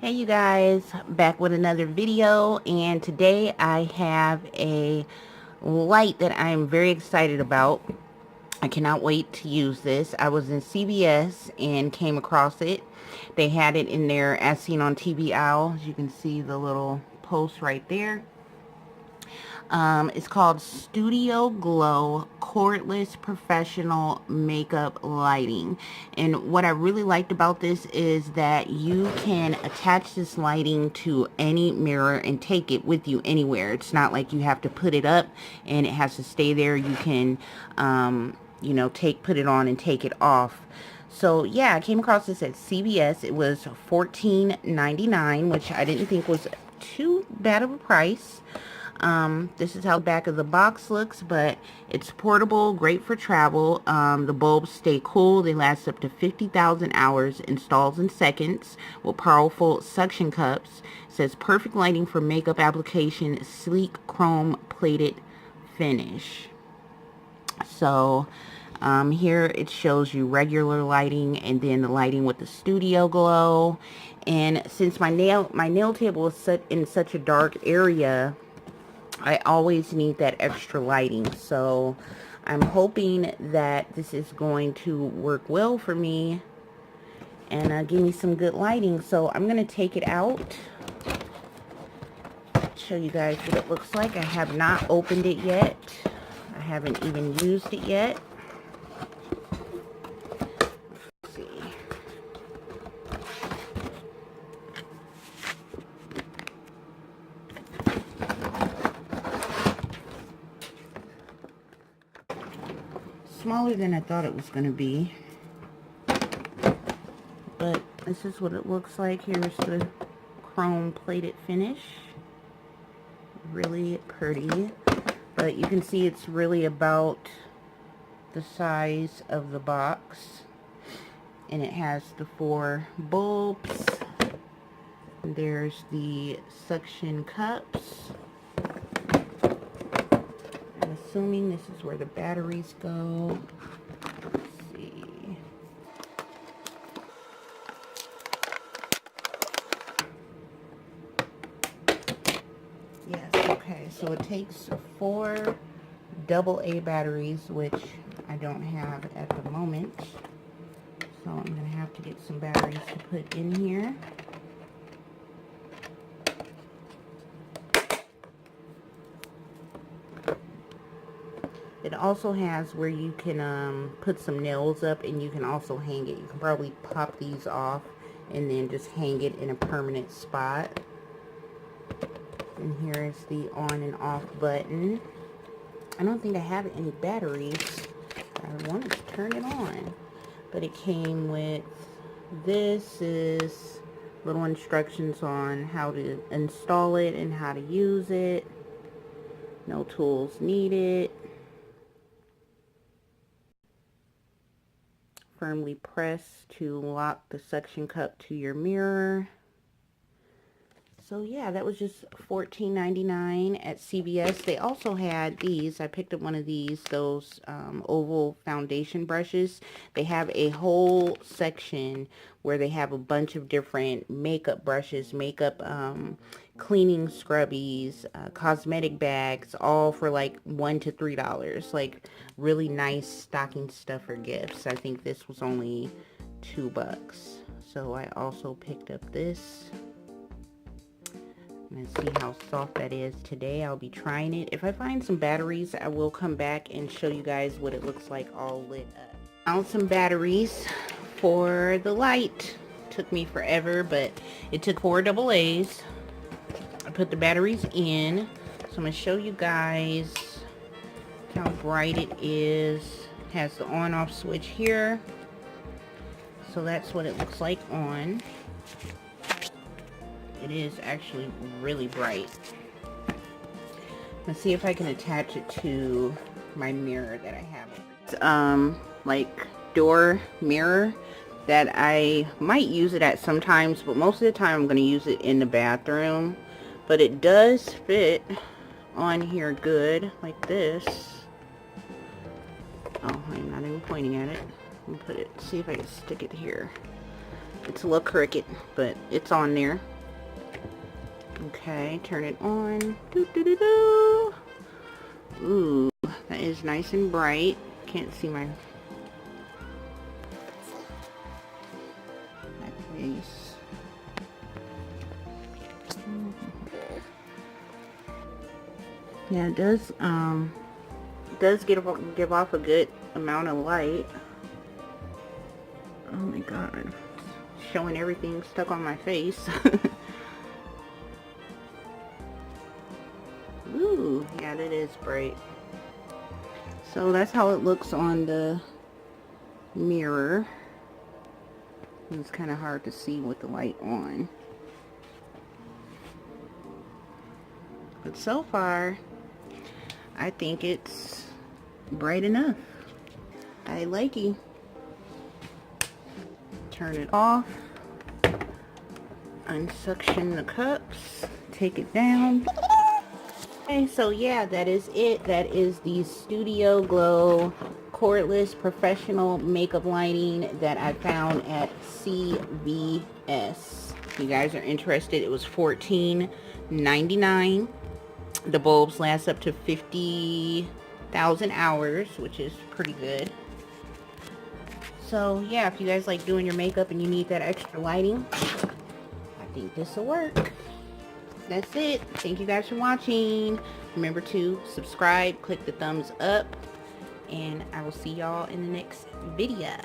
Hey you guys, back with another video, and today I have a light that I'm very excited about. I cannot wait to use this. I was in CVS and came across it. They had it in there as seen on TV Owl. As you can see the little post right there. It's called Studio Glow Cordless Professional Makeup Lighting. And what I really liked about this is that you can attach this lighting to any mirror and take it with you anywhere. It's not like you have to put it up and it has to stay there. You can, you know, put it on and take it off. So yeah, I came across this at CVS. It was $14.99, which I didn't think was too bad of a price. This is how the back of the box looks, but it's portable, great for travel. The bulbs stay cool. They last up to 50,000 hours, installs in seconds with powerful suction cups. It says perfect lighting for makeup application, sleek chrome plated finish. So here it shows you regular lighting and then the lighting with the studio glow. And since my nail table is set in such a dark area, I always need that extra lighting. So I'm hoping that this is going to work well for me and give me some good lighting. So I'm going to take it out, show you guys what it looks like. I have not opened it yet. I haven't even used it yet. Let's see. Smaller than I thought it was going to be, but this is what it looks like. Here's the chrome plated finish. Really pretty, but you can see it's really about the size of the box, and it has the 4 bulbs. There's the suction cups. I'm assuming this is where the batteries go. Let's see. Yes, okay, so it takes 4 AA batteries, which I don't have at the moment. So I'm going to have to get some batteries to put in here. It also has where you can put some nails up, and you can also hang it. You can probably pop these off and then just hang it in a permanent spot. And here is the on and off button. I don't think I have any batteries. I wanted to turn it on, but it came with this is little instructions on how to install it and how to use it. No tools needed. Firmly press to lock the suction cup to your mirror. So yeah, that was just $14.99 at CVS. They also had these. I picked up one of these, those oval foundation brushes. They have a whole section where they have a bunch of different makeup brushes, makeup cleaning scrubbies, cosmetic bags, all for like $1 to $3. Like really nice stocking stuffer gifts. I think this was only $2. So I also picked up this. And see how soft that is today. I'll be trying it. If I find some batteries, I will come back and show you guys what it looks like all lit up. Found some batteries for the light. Took me forever, but it took 4 AA's. I put the batteries in. So I'm going to show you guys how bright it is. It has the on-off switch here. So that's what it looks like on. It is actually really bright. Let's see if I can attach it to my mirror that I have. It's like door mirror that I might use it at sometimes, but most of the time I'm going to use it in the bathroom. But it does fit on here good, like this. Oh, I'm not even pointing at it. Let me put it, see if I can stick it here. It's a little crooked, but it's on there. Okay, turn it on. Doo, doo, doo, doo. Ooh, that is nice and bright. Can't see my face. Yeah, it does give off a good amount of light. Oh my god, showing everything stuck on my face. Ooh, yeah, that is bright. So that's how it looks on the mirror. It's kind of hard to see with the light on. But so far, I think it's bright enough. I like it. Turn it off. Unsuction the cups. Take it down. Okay, so yeah, that is it. That is the Studio Glow cordless professional makeup lighting that I found at CVS. If you guys are interested, it was $14.99. The bulbs last up to 50,000 hours, which is pretty good. So yeah, if you guys like doing your makeup and you need that extra lighting, I think this will work. That's it. Thank you guys for watching. Remember to subscribe, click the thumbs up, and I will see y'all in the next video.